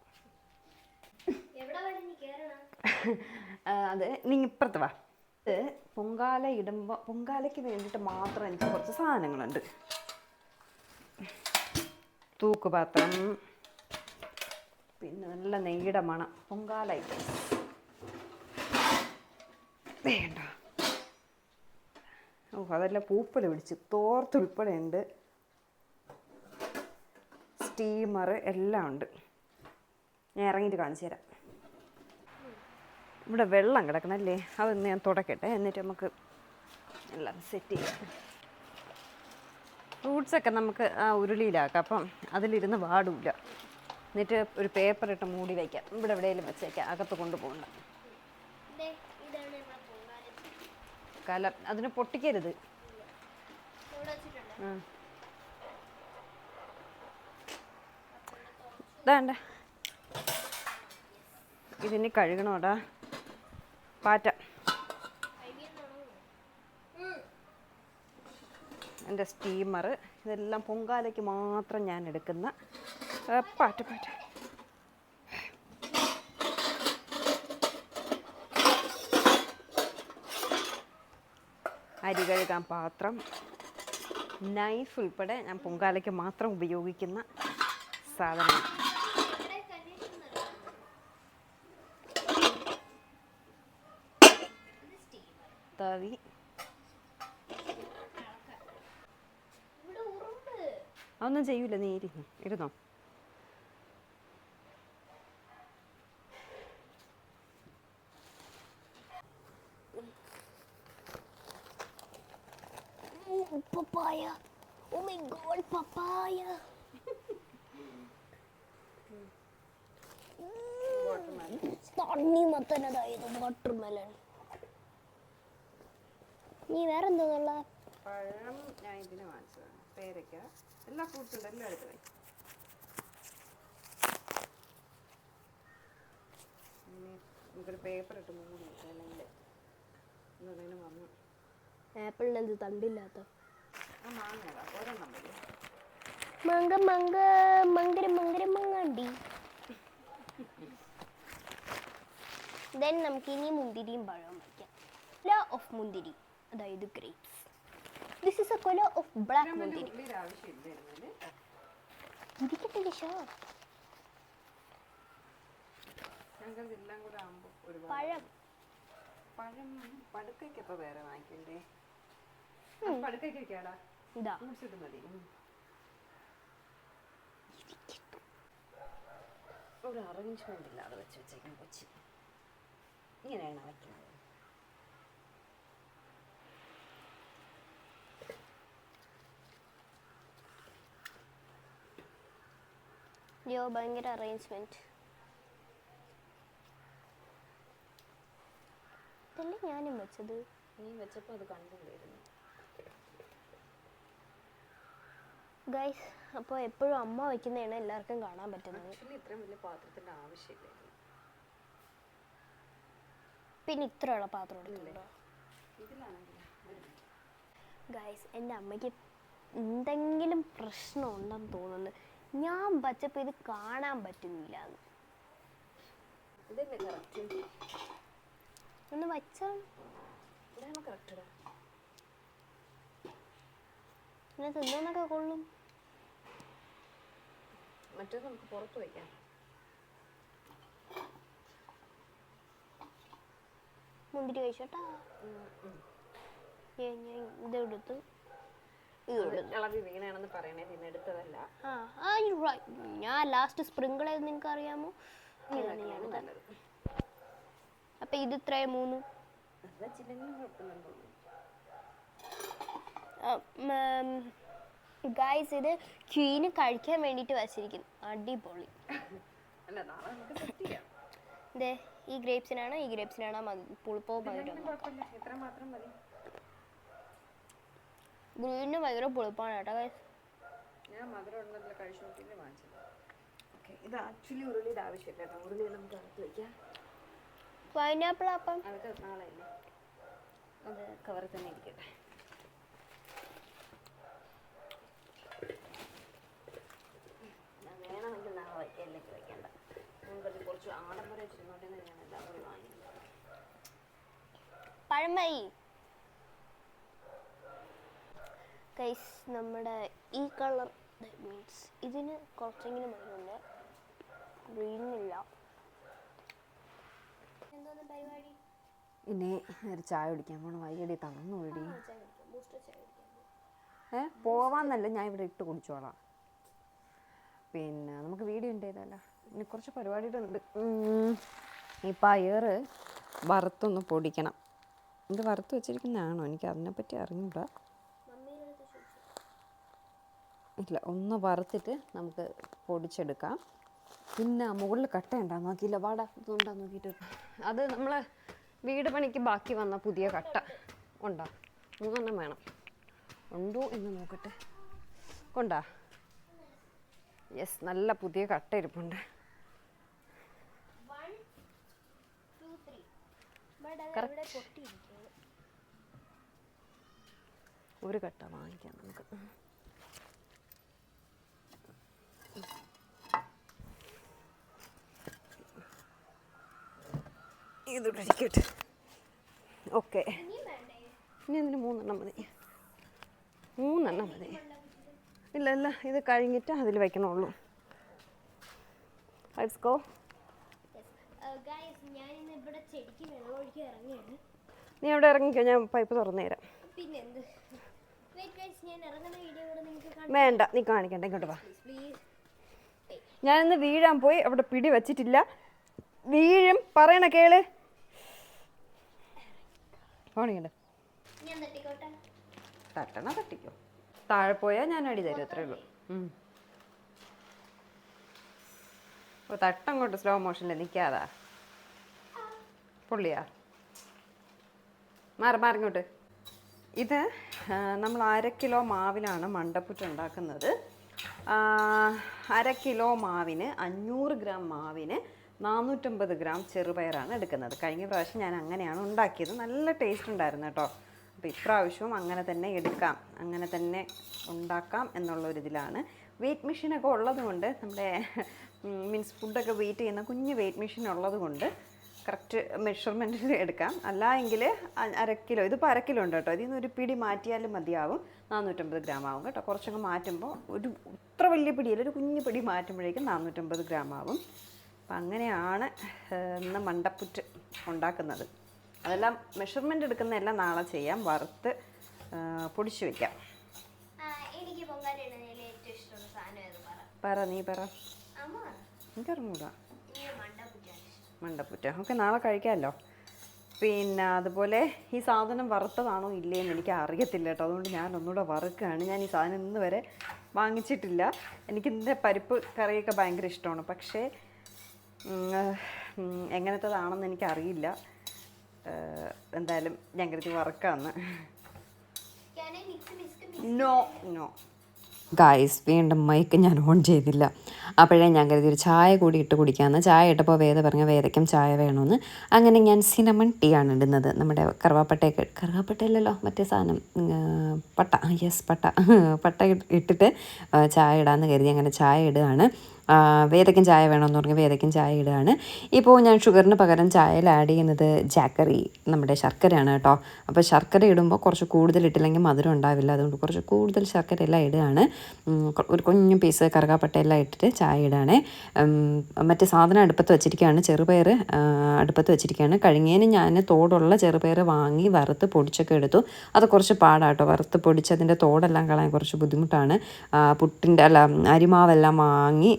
അത് നീ ഇപ്പുറത്ത് വാ. ഇത് പൊങ്കാല ഇടുമ്പോൾ പൊങ്കാലയ്ക്ക് വേണ്ടിയിട്ട് മാത്രം എനിക്ക് കുറച്ച് സാധനങ്ങളുണ്ട്. തൂക്കുപാത്രം, പിന്നെ നല്ല നെയ്യുടെ മണം, പൊങ്കാല ഐറ്റംസ് വേണ്ട. ഓ അതെല്ലാം പൂപ്പൽ പിടിച്ച് തോർത്തുൾപ്പെടെയുണ്ട്. സ്റ്റീമർ എല്ലാം ഉണ്ട്. ഞാൻ ഇറങ്ങിയിട്ട് കാണിച്ചു തരാം. ഇവിടെ വെള്ളം കിടക്കണല്ലേ, അതൊന്ന് ഞാൻ തുടക്കട്ടെ, എന്നിട്ട് നമുക്ക് എല്ലാം സെറ്റ് ചെയ്യാം. ഫ്രൂട്ട്സൊക്കെ നമുക്ക് ആ ഉരുളിയിലാക്കാം, അപ്പം അതിലിരുന്ന് വാടില്ല. എന്നിട്ട് ഒരു പേപ്പർ ഇട്ട് മൂടി വയ്ക്കാം. ഇവിടെ എവിടെയെങ്കിലും വെച്ചേക്കാം, അകത്ത് കൊണ്ടുപോകണ്ട. കലം അതിന് പൊട്ടിക്കരുത്. ഇതാണ്ട, ഇതിന് കഴുകണോടാ. പാറ്റ. എൻ്റെ സ്റ്റീമർ. ഇതെല്ലാം പൊങ്കാലയ്ക്ക് മാത്രം ഞാൻ എടുക്കുന്ന പാറ്റ. അരി കഴുകാൻ പാത്രം, നൈഫ് ഉൾപ്പെടെ ഞാൻ പൊങ്കാലയ്ക്ക് മാത്രം ഉപയോഗിക്കുന്ന സാധനങ്ങൾ. തവി. അതൊന്നും ചെയ്യൂല, നീ ഇരുന്നോ. Papaya. Oh my god, papaya. തണ്ണി മത്തനതായത് വാട്ടർമെലൺ. നീ വേറെ എന്താ? പഴം ഞാൻ ഇതിന് വാങ്ങിച്ചതാണ്. പേരയ്ക്ക, എല്ലാ ഫ്രൂട്ട്സും ഉണ്ട്, എല്ലാം എടുത്ത്. നമുക്കൊരു പേപ്പർ ഇട്ട് മൂടി അല്ലെങ്കിൽ എന്തെങ്കിലും വന്നു. ആപ്പിളിന് എന്ത് തണ്ടില്ലാത്ത? മങ്ക മങ്ക മങ്കര മങ്കര മങ്ങാണ്ടി. ദെൻ നമുക്ക് ഇനി മുന്തിരിയും പഴവും വയ്ക്കാം. കൊല ഓഫ് മുന്തിരി, അതായത് ഗ്രേപ്സ്. ദിസ് ഈസ് എ കൊല ഓഫ് ബ്ലാക്ക് മുന്തിരി. ഇരിക്കട്ടെ ദിശ. ഞങ്ങൾക്ക് എല്ലാം കൂടെ ആകുമ്പോൾ ഒരുപാട് പഴം പഴം പടുക്കയ്ക്കപ്പോൾ വേറെ വാങ്ങിക്കണ്ടേ? പടുക്കയ്ക്ക് വെക്കാടാ, ഇതാ ഇത് മതി. ഒരു അറേഞ്ച്മെന്റ് ഇല്ലാതെ വെച്ച് വെച്ചേക്കും കൊച്ചി. ഇങ്ങനെയാണ് വയ്ക്കുന്നത്. യോ ഭയങ്കര അറേഞ്ച്മെന്റ്. ഇതല്ലേ ഞാനും വെച്ചത്. നീ വെച്ചപ്പോൾ അത് കണ്ടുകൊണ്ടിരുന്നു. ഗൈസ്, അപ്പോൾ എപ്പോഴും അമ്മ വയ്ക്കുന്നതാണ് എല്ലാവർക്കും കാണാൻ പറ്റുന്നത്. ആക്ച്വലി ഇത്രയും വലിയ പാത്രത്തിൻ്റെ ആവശ്യമില്ലായിരുന്നു. പിന്നെ ഇത്രയുള്ള പാത്രം എടുക്കുന്നുണ്ടോ? ഇതിലാണെങ്കിൽ ഗൈസ്, എൻ്റെ അമ്മയ്ക്ക് എന്തെങ്കിലും പ്രശ്നം ഉണ്ടെന്ന് തോന്നുന്നു. ഞാൻ വച്ചപ്പോൾ ഇത് കാണാൻ പറ്റുന്നില്ല. ഇതല്ലേ കറക്റ്റ്? ഒന്ന് വച്ചാൽ ഇതാണ് കറക്റ്റടാ. പിന്നെ തിന്നൊക്കെ കൊള്ളും. മറ്റേത് നമുക്ക് പുറത്ത് വയ്ക്കാം. മുന്തിരി കഴിച്ചോട്ടാ. ഞാൻ ഇതെടുത്ത് ഇളവി വീണാണെന്ന് പറയണേ, പിന്നെ എടുത്തതല്ല. ഞാൻ ലാസ്റ്റ് സ്പ്രിങ്കിൾ ചെയ്ത് നിങ്ങൾക്ക് അറിയാമോ? അപ്പൊ ഇത് ഇത്രയും 3. ഗൈസ്, ഇത് ക്വീന് കഴിക്കാൻ വേണ്ടിട്ട് വച്ചിരിക്കുന്നു. അടിപൊളി. ഇതേ ഈ ഗ്രേപ്സിനാണോ പുളിപ്പോ ഗ്രീനിന് ഭയങ്കര പുളിപ്പാണ് കേട്ടോ ഗൈസ്. ഞാൻ മധുരമുള്ളതിൽ കഴിച്ചു നോക്കിയിട്ട് വാങ്ങിച്ചത്. ഓക്കെ, ഇത് ആക്ച്വലി ഉരുളിയുടെ ആവശ്യമില്ല കേട്ടോ. ഉരുളി നമുക്ക് അകത്ത് വയ്ക്കാം. പൈനാപ്പിൾ അപ്പം അതൊക്കെ നാളെ അല്ലേ, അത് കവറിൽ തന്നെ ഇരിക്കട്ടെ. വേണമെങ്കിൽ നാളെ വയ്ക്കാം, അല്ലെങ്കിൽ വയ്ക്കണ്ട. നമുക്കത് കുറച്ച് ആഡംബരം വെച്ചിരുന്നോട്ടെന്ന് ഞാൻ എല്ലാം കൂടി വാങ്ങിയത്. പഴമൈ ഗൈസ്, നമ്മുടെ ഈ കളർ മീൻസ് ഇതിന് കുറച്ചെങ്കിലും മരുന്നുണ്ട്, ഗ്രീനില്ല. എന്തോന്ന് പരിപാടി? ഇനി ഒരു ചായ കുടിക്കാൻ പോകണം. വൈകിട്ട് തളർന്നു പോയി. പോവാന്നല്ല, ഞാൻ ഇവിടെ ഇട്ട് കുടിച്ചോളാം. പിന്നെ നമുക്ക് വീഡിയോ ഉണ്ട് ചെയ്തല്ല. ഇനി കുറച്ച് പരിപാടികളുണ്ട്. ഈ പയറ് വറുത്തൊന്ന് പൊടിക്കണം. ഇത് വറുത്ത് വെച്ചിരിക്കുന്നതാണോ? എനിക്ക് അതിനെപ്പറ്റി അറിഞ്ഞൂടാ. ഇല്ല, ഒന്ന് വറുത്തിട്ട് നമുക്ക് പൊടിച്ചെടുക്കാം. പിന്നെ മുകളിൽ കട്ട ഉണ്ടാകും നോക്കിയില്ല, വാട ഇതുണ്ടാ നോക്കിയിട്ട്. അത് നമ്മൾ വീട് പണിക്ക് ബാക്കി വന്ന പുതിയ കട്ട ഉണ്ടോ? 3 വേണം. ഉണ്ടോ എന്ന് നോക്കട്ടെ. കൊണ്ടാ? യെസ്, നല്ല പുതിയ കട്ട ഇരിപ്പുണ്ട്. ഒരു കട്ട വാങ്ങിക്കാം നമുക്ക്. ഇതിട്ടിരിക്കട്ടെ. ഓക്കെ, ഇനി അതിന് 3 മതി. 3 മതി. ഇല്ല ഇല്ല, ഇത് കഴിഞ്ഞിട്ട് അതിൽ വയ്ക്കണുള്ളൂ. Let's go. നീ അവിടെ ഇറങ്ങിക്കോ, ഞാൻ പൈപ്പ് തുറന്നു തരാം. വേണ്ട, നീ കാണിക്കണ്ട, ഇങ്ങോട്ട് വാ. ഞാനിന്ന് വീഴാൻ പോയി, അവിടെ പിടി വച്ചിട്ടില്ല. വീഴും, പറയണ കേള്. പോണിക്കണ്ട, തട്ടണ തട്ടിക്കോ. താഴെ പോയാൽ ഞാൻ അടി തരും, അത്രേ ഉള്ളൂ. തട്ടങ്ങോട്ട് സ്ലോ മോഷനിൽ നിൽക്കാതാ. പൊള്ളിയാ? മാറിങ്ങോട്ട്. ഇത് നമ്മൾ 1/2 കിലോ മാവിലാണ് മണ്ടപ്പുറ്റ് ഉണ്ടാക്കുന്നത്. 1/2 കിലോ മാവിന് 500 ഗ്രാം മാവിന് 450 ഗ്രാം ചെറുപയറാണ് എടുക്കുന്നത്. കഴിഞ്ഞ പ്രാവശ്യം ഞാൻ അങ്ങനെയാണ് ഉണ്ടാക്കിയത്. നല്ല ടേസ്റ്റ് ഉണ്ടായിരുന്നു കേട്ടോ. അപ്പോൾ ഇപ്രാവശ്യവും അങ്ങനെ തന്നെ എടുക്കാം, അങ്ങനെ തന്നെ ഉണ്ടാക്കാം എന്നുള്ളൊരിതിലാണ്. വെയ്റ്റ് മെഷീനൊക്കെ ഉള്ളത് കൊണ്ട്, നമ്മുടെ മീൻസ് ഫുഡൊക്കെ വെയിറ്റ് ചെയ്യുന്ന കുഞ്ഞ് വെയ്റ്റ് മെഷീൻ ഉള്ളത് കൊണ്ട് കറക്റ്റ് മെഷർമെൻറ്റിൽ എടുക്കാം. അല്ല എങ്കിൽ 1/2 കിലോ, ഇതിപ്പോൾ 1/2 കിലോ ഉണ്ട് കേട്ടോ. ഇതിൽ നിന്ന് ഒരു പിടി മാറ്റിയാലും മതിയാവും. 450 ഗ്രാം ആവും കേട്ടോ. കുറച്ചങ്ങ് മാറ്റുമ്പോൾ ഒരു ഇത്ര വലിയ പിടിയല്ല, ഒരു കുഞ്ഞു പിടി മാറ്റുമ്പോഴേക്കും 450 ഗ്രാം ആവും. അപ്പം അങ്ങനെയാണ് ഇന്ന് മണ്ടപ്പുറ്റ് ഉണ്ടാക്കുന്നത്. അതെല്ലാം മെഷർമെൻ്റ് എടുക്കുന്ന എല്ലാം നാളെ ചെയ്യാം. വറുത്ത് പൊടിച്ചു വയ്ക്കാം. എനിക്ക് പൊങ്കാലയിടുന്നതിൽ ഏറ്റവും ഇഷ്ടമുള്ള സാധനം ഏത് പറ, നീ പറ. എനിക്കറിഞ്ഞൂടാ. മണ്ടപ്പുറ്റ. ഓക്കെ, നാളെ കഴിക്കാമല്ലോ. പിന്നെ അതുപോലെ ഈ സാധനം വറുത്തതാണോ ഇല്ലേന്ന് എനിക്ക് അറിയത്തില്ല കേട്ടോ. അതുകൊണ്ട് ഞാൻ ഒന്നുകൂടെ വറുക്കുകയാണ്. ഞാൻ ഈ സാധനം ഇന്ന് വരെ വാങ്ങിച്ചിട്ടില്ല. എനിക്കിതിൻ്റെ പരിപ്പ് കറിയൊക്കെ ഭയങ്കര ഇഷ്ടമാണ്. പക്ഷേ എങ്ങനത്തേതാണെന്ന് എനിക്കറിയില്ല. എന്തായാലും ഞാൻ കരുതി വറുക്കാമെന്ന്. നോ നോ ഗായ്സ്, വീണ്ടും മൈക്ക് ഞാൻ ഓൺ ചെയ്തില്ല. അപ്പോഴേ ഞാൻ കരുതി ഒരു ചായ കൂടി ഇട്ട് കുടിക്കാമെന്ന്. ചായ ഇട്ടപ്പോൾ വേദ പറഞ്ഞ വേദയ്ക്കും ചായ വേണമെന്ന്. അങ്ങനെ ഞാൻ സിനമൺ ടീ ആണ് ഇടുന്നത്. നമ്മുടെ കറുവാപ്പട്ടയല്ലല്ലോ, മറ്റേ സാധനം, പട്ട. യെസ്, പട്ട ഇട്ടിട്ട് ചായ ഇടാമെന്ന് കരുതി അങ്ങനെ ചായ ഇടുകയാണ്. വേദയ്ക്കും ചായ വേണമെന്ന് പറഞ്ഞ് വേദയ്ക്കും ചായ ഇടുകയാണ്. ഇപ്പോൾ ഞാൻ ഷുഗറിന് പകരം ചായയിൽ ആഡ് ചെയ്യുന്നത് ജാക്കറി, നമ്മുടെ ശർക്കരയാണ് കേട്ടോ. അപ്പോൾ ശർക്കര ഇടുമ്പോൾ കുറച്ച് കൂടുതൽ ഇട്ടില്ലെങ്കിൽ മധുരം ഉണ്ടാവില്ല. അതുകൊണ്ട് കുറച്ച് കൂടുതൽ ശർക്കര എല്ലാം ഇടുകയാണ്. ഒരു കുഞ്ഞു പീസ് കറുകാപ്പട്ടയെല്ലാം ഇട്ടിട്ട് ചായ ഇടുകയാണ്. മറ്റേ സാധനം അടുപ്പത്ത് വെച്ചിരിക്കുകയാണ്, ചെറുപയർ അടുപ്പത്ത് വെച്ചിരിക്കുകയാണ്. കഴിഞ്ഞതിന് ഞാൻ തോടുള്ള ചെറുപയർ വാങ്ങി വറുത്ത് പൊടിച്ചൊക്കെ എടുത്തു. അത് കുറച്ച് പാടാട്ടോ, വറുത്ത് പൊടിച്ചതിൻ്റെ തോടെല്ലാം കളയാൻ കുറച്ച് ബുദ്ധിമുട്ടാണ്. പുട്ടിൻ്റെ അരിമാവെല്ലാം വാങ്ങി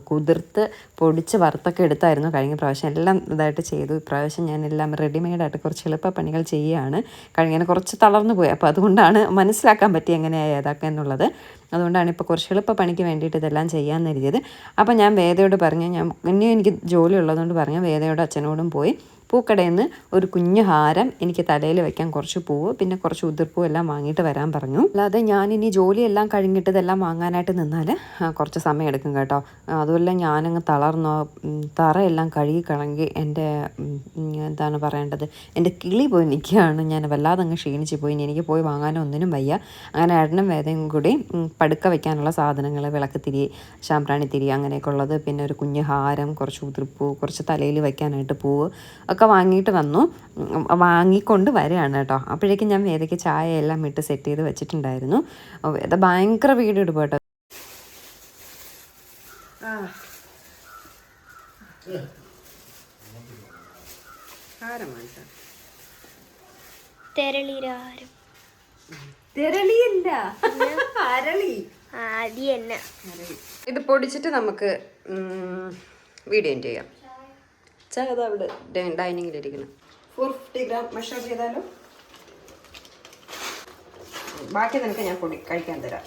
കുതിർത്ത് പൊടിച്ച് വറുത്തൊക്കെ എടുത്തായിരുന്നു കഴിഞ്ഞ പ്രാവശ്യം. എല്ലാം ഇതായിട്ട് ചെയ്തു. ഇപ്രാവശ്യം ഞാനെല്ലാം റെഡിമെയ്ഡായിട്ട് കുറച്ച് എളുപ്പപ്പണികൾ ചെയ്യുകയാണ്. കഴിഞ്ഞതിന് കുറച്ച് തളർന്നു പോയി. അപ്പോൾ അതുകൊണ്ടാണ് മനസ്സിലാക്കാൻ പറ്റി എങ്ങനെയാണ് ഏതാക്കുക എന്നുള്ളത്. അതുകൊണ്ടാണ് ഇപ്പോൾ കുറച്ച് എളുപ്പപ്പണിക്ക് വേണ്ടിയിട്ട് ഇതെല്ലാം ചെയ്യാമെന്ന് എഴുതിയത്. അപ്പോൾ ഞാൻ വേദയോട് പറഞ്ഞു, ഇനിയും എനിക്ക് ജോലി ഉള്ളതുകൊണ്ട് പറഞ്ഞു വേദയോടും അച്ഛനോടും പോയി പൂക്കടയിൽ നിന്ന് ഒരു കുഞ്ഞു ഹാരം എനിക്ക് തലയിൽ വെക്കാൻ കുറച്ച് പൂവ് പിന്നെ കുറച്ച് ഉതിർപ്പൂവ് എല്ലാം വാങ്ങിയിട്ട് വരാൻ പറഞ്ഞു. അല്ലാതെ ഞാനിനി ജോലിയെല്ലാം കഴിഞ്ഞിട്ട് ഇതെല്ലാം വാങ്ങാനായിട്ട് നിന്നാൽ കുറച്ച് സമയം എടുക്കും കേട്ടോ. അതുമല്ല ഞാനങ്ങ് തളർന്നോ, തറയെല്ലാം കഴുകി കളഞ്ഞ് എൻ്റെ എന്താണ് പറയേണ്ടത്, എൻ്റെ കിളി പോയി നിൽക്കുകയാണ്. ഞാൻ വല്ലാതെ അങ്ങ് ക്ഷീണിച്ച് പോയി. ഇനി എനിക്ക് പോയി വാങ്ങാനോ ഒന്നിനും വയ്യ. അങ്ങനെ ഏട്ടനും വേദയും കൂടി പടുക്ക വയ്ക്കാനുള്ള സാധനങ്ങൾ, വിളക്കുതിരി, ശാമ്പ്രാണിത്തിരി അങ്ങനെയൊക്കെ ഉള്ളത്, പിന്നെ ഒരു കുഞ്ഞു ഹാരം, കുറച്ച് ഉതിർപ്പൂ, കുറച്ച് തലയിൽ വയ്ക്കാനായിട്ട് പൂവ് ഒക്കെ വാങ്ങിയിട്ട് വന്നു. വാങ്ങിക്കൊണ്ട് വരികയാണ് കേട്ടോ. അപ്പോഴേക്കും ഞാൻ വേദയ്ക്ക് ചായ എല്ലാം ഇട്ട് സെറ്റ് ചെയ്ത് വെച്ചിട്ടുണ്ടായിരുന്നു. വേദ ഭയങ്കര വീഡിയോ ഇടും കേട്ടോ. ഇത് പൊടിച്ചിട്ട് നമുക്ക് വീഡിയോ ചെയ്യാം. ചായ അവിടെ ഡൈനിങ്ങിലിരിക്കണം. 450 ഗ്രാം മെഷർ ചെയ്താലോ? ബാക്കി നിനക്ക് ഞാൻ പൊടി കഴിക്കാൻ തരാം.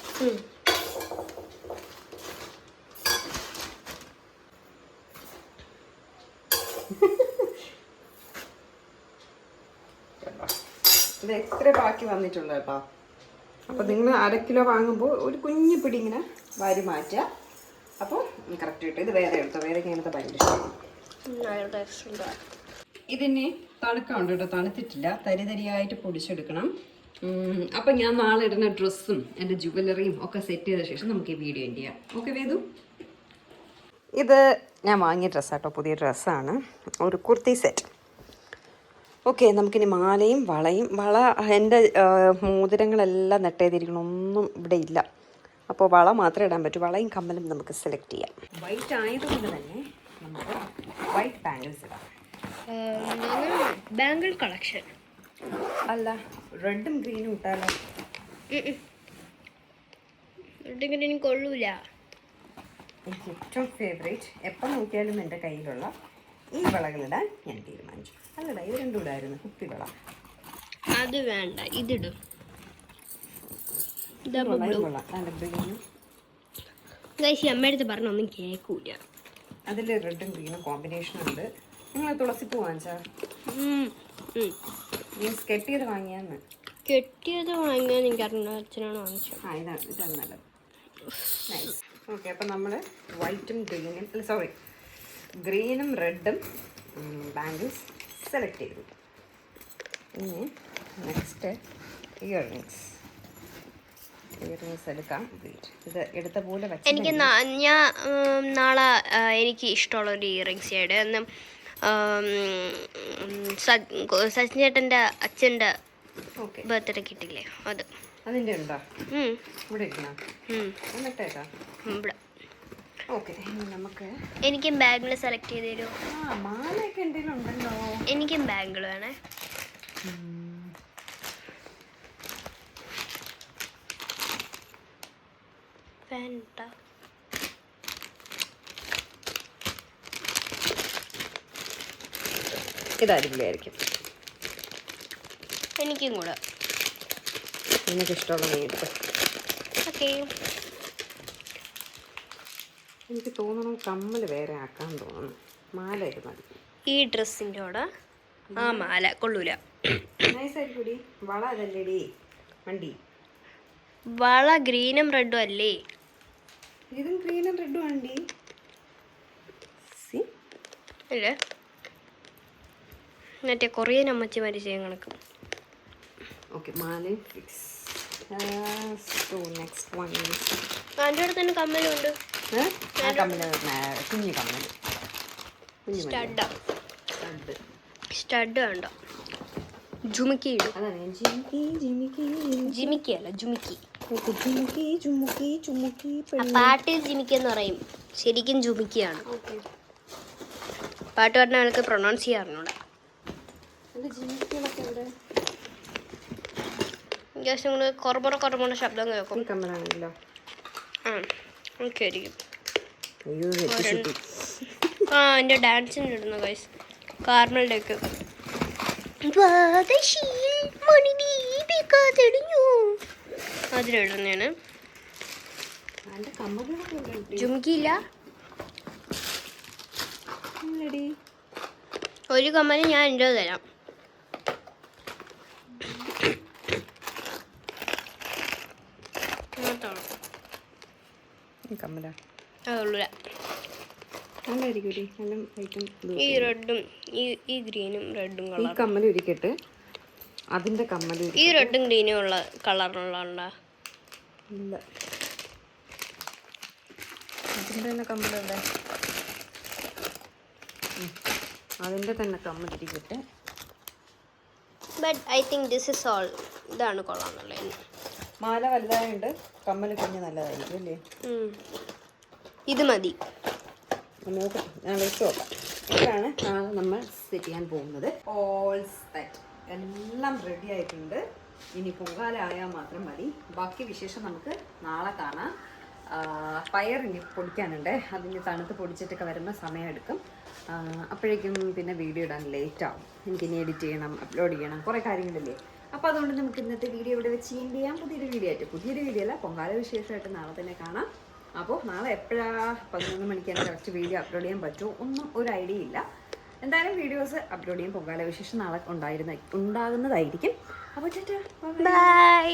ഇത് എത്ര ബാക്കി വന്നിട്ടുണ്ട് കേട്ടോ. അപ്പോൾ നിങ്ങൾ 1/2 കിലോ വാങ്ങുമ്പോൾ ഒരു കുഞ്ഞു പിടി ഇങ്ങനെ വാരി മാറ്റുക. അപ്പോൾ കറക്റ്റ് കിട്ടും. ഇത് വേറെ എടുത്തോ, വേറെ ഇങ്ങനത്തെ ഭയങ്കര ഇഷ്ടമാണ്. ഇതിന് തണുക്കമുണ്ട് കേട്ടോ, തണുത്തിട്ടില്ല. തരിതരിയായിട്ട് പൊടിച്ചെടുക്കണം. അപ്പം ഞാൻ നാളെ ഇടുന്ന ഡ്രസ്സും എൻ്റെ ജുവലറിയും ഒക്കെ സെറ്റ് ചെയ്ത ശേഷം നമുക്ക് ഈ വീഡിയോ എൻഡ് ചെയ്യാം. ഓക്കെ വേദു? ഇത് ഞാൻ വാങ്ങിയ ഡ്രസ്സാട്ടോ, പുതിയ ഡ്രസ്സാണ്, ഒരു കുർത്തി സെറ്റ്. ഓക്കെ, നമുക്കിനി മാലയും വളയും. വള എൻ്റെ മോതിരങ്ങളെല്ലാം നെട്ടേതിരിക്കണം, ഒന്നും ഇവിടെ ഇല്ല. അപ്പോൾ വള മാത്രമേ ഇടാൻ പറ്റൂ. വളയും കമ്മലും നമുക്ക് സെലക്ട് ചെയ്യാം. വൈറ്റ് ആയതുകൊണ്ട് തന്നെ നമുക്ക് വൈറ്റ് ബാംഗിൾസ് ഇടാം. ബാംഗിൾ കളക്ഷൻ അല്ല, റെഡും ഗ്രീനും ഇട്ടാലോ? റെഡും ഗ്രീനും കൊള്ളൂല. എനിക്ക് ഏറ്റവും ഫേവറേറ്റ് എപ്പം നോക്കിയാലും എൻ്റെ കയ്യിലുള്ള ഈ വളകളിടാൻ ഞാൻ തീരുമാനിച്ചു. അല്ലടാ, ഇത് രണ്ടും ഇടായിരുന്നു, കുപ്പി വള. അത് വേണ്ട, ഇതിടും. അമ്മയടുത്ത് പറഞ്ഞ ഒന്നും കേൾക്കൂല. അതിൽ റെഡും ഗ്രീനും കോമ്പിനേഷൻ ഉണ്ട്. നിങ്ങൾ തുളസിപ്പൂ വാങ്ങിച്ചാ? മീൻസ് കെട്ടിയത് വാങ്ങിയാന്ന്. കെട്ടിയത് വാങ്ങിയാൽ എനിക്ക് അച്ഛനാണ് വാങ്ങിച്ചത്. ഇതാണ് നല്ലത്. നൈസ്. ഓക്കെ, അപ്പം നമ്മൾ വൈറ്റും ഗ്രീനും, സോറി, ഗ്രീനും റെഡും ബാംഗിൾസ് സെലക്ട് ചെയ്തു. ഇനി നെക്സ്റ്റ് ഇയറിങ്സ് എടുക്കാം. ഇത് എടുത്ത പോലെ എനിക്ക് ഞാൻ നാളെ എനിക്ക് ഇഷ്ടമുള്ള ഒരു ഇയറിങ്സ് ആയിട്ട് സച്ചിൻ ചേട്ടൻ്റെ അച്ഛൻ്റെ ബർത്ത്ഡേ കിട്ടില്ലേ, അതിൻ്റെ ഉണ്ടോ ഇവിടെ ഇരിക്കണം? എന്നിട്ടേക്കാ ഇവിടെ ഓക്കെ, നമുക്ക് എനിക്കും ബാംഗിൾ സെലക്ട് ചെയ്ത് തരുമോ? മാലയൊക്കെ എന്തെങ്കിലും ഉണ്ടല്ലോ. എനിക്കും ബാംഗിൾ വേണേ. വേണ്ട. ഇതായിരിക്കും എനിക്കും കൂടെ. നിനക്ക് ഇഷ്ടമുള്ള നീ എടുത്ത്. ഓക്കെ. എനിക്ക് തോന്നുന്നു കമ്മൽ വേറെ ആക്കാൻ തോന്നുന്നു. മാല ഇത് മതി ഈ ഡ്രസ്സിൻ്റെ കൂടെ. ആ മാല കൊള്ളൂല. നൈസായിരിക്കൂടി. വള അതല്ലേടി വണ്ടി. വള ഗ്രീനും റെഡും അല്ലേ? ഇതും ഗ്രീനും റെഡും വണ്ടി. അല്ലേ? മറ്റേ കൊറിയൻ അമ്മച്ചിമാർ ചെയ്യാൻ കണക്ക്. ഓക്കെ, മാല ഫിക്സ്. സോ നെക്സ്റ്റ് വൺ അതിൻ്റെ കൂടെ തന്നെ കമ്മലുണ്ട്. കുഞ്ഞു കമ്മൽ. സ്റ്റഡ് വേണ്ട. ജുമിക്കി ഇടും. അതാണ് ജിമിക്കി ജിമിക്കി ജിമിക്കി അല്ല, ജുമിക്കി. ജിമുക്കി ചുമുക്കി ചുമുക്കി. ആ പാട്ടിൽ ജിമിക്കി എന്ന് പറയും, ശരിക്കും ജുമിക്കിയാണ്. പാട്ട് പാടുന്ന ആൾക്ക് പ്രൊണൗൺസ് ചെയ്യാറുണ്ട്. ജസ്റ്റ് നിങ്ങൾ കുറമുറ ശബ്ദം കേൾക്കും. കമ്മലാണല്ലോ. ആ ഓക്കെ ആയിരിക്കും. അയ്യോ, ആ എൻ്റെ ഡാൻസിന് ഇടുന്നു ഗൈസ്. കാർമലിൻ്റെ ഒക്കെ അതിലിടുന്നതാണ്. ജുമിക്കിയില്ല. ഒരു കമ്മല് ഞാൻ എൻ്റെ തരാം. കമ്മല അതുള്ള ഈ റെഡും ഈ ഗ്രീനും റെഡും ഈ കമ്മൽ ഇരിക്കട്ടെ. അതിന്റെ കമ്മൽ ഈ റെഡും ഗ്രീനും ഉള്ള കളറിനുള്ള ഇല്ല. അതിന്റെ തന്നെ കമ്മലല്ലേ? അതിന്റെ തന്നെ കമ്മൽ ഇരിക്കട്ടെ. But I think this is all. ഇതാണ് കൊള്ളാന്നുള്ളത്. മാല വലുതായുണ്ട്, കമ്മൽ കുഞ്ഞ് നല്ലതായിരിക്കും അല്ലേ? ഇത് മതി. നോക്കാം, ഞാൻ വെച്ച് നോക്കാം. ഇതാണ് നമ്മൾ സെറ്റ് ചെയ്യാൻ പോകുന്നത്. ഓൾ സെറ്റ് എല്ലാം റെഡി ആയിട്ടുണ്ട്. ഇനി പൊങ്കാല ആയാൽ മാത്രം മതി. ബാക്കി വിശേഷം നമുക്ക് നാളെ കാണാം. പയർ ഇനി പൊടിക്കാനുണ്ട്. അതിന് തണുത്ത് പൊടിച്ചിട്ടൊക്കെ വരുമ്പോൾ സമയമെടുക്കും. അപ്പോഴേക്കും പിന്നെ വീഡിയോ ഇടാൻ ലേറ്റ് ആവും. എനിക്കിനി എഡിറ്റ് ചെയ്യണം, അപ്ലോഡ് ചെയ്യണം, കുറേ കാര്യങ്ങളില്ലേ. അപ്പോൾ അതുകൊണ്ട് നമുക്ക് ഇന്നത്തെ വീഡിയോ ഇവിടെ വെച്ച് ചെയ്യാം. പുതിയൊരു വീഡിയോ അല്ല, പൊങ്കാല വിശേഷമായിട്ട് നാളെ തന്നെ കാണാം. അപ്പോൾ നാളെ എപ്പോഴാണ് 11 മണിക്കാണ് കറക്റ്റ് വീഡിയോ അപ്ലോഡ് ചെയ്യാൻ പറ്റുമോ ഒന്നും ഒരു ഐഡിയ ഇല്ല. എന്തായാലും വീഡിയോസ് അപ്ലോഡ് ചെയ്യും. പൊങ്കാല വിശേഷം നാളെ ഉണ്ടാകുന്നതായിരിക്കും. അപ്പോൾ ബൈ.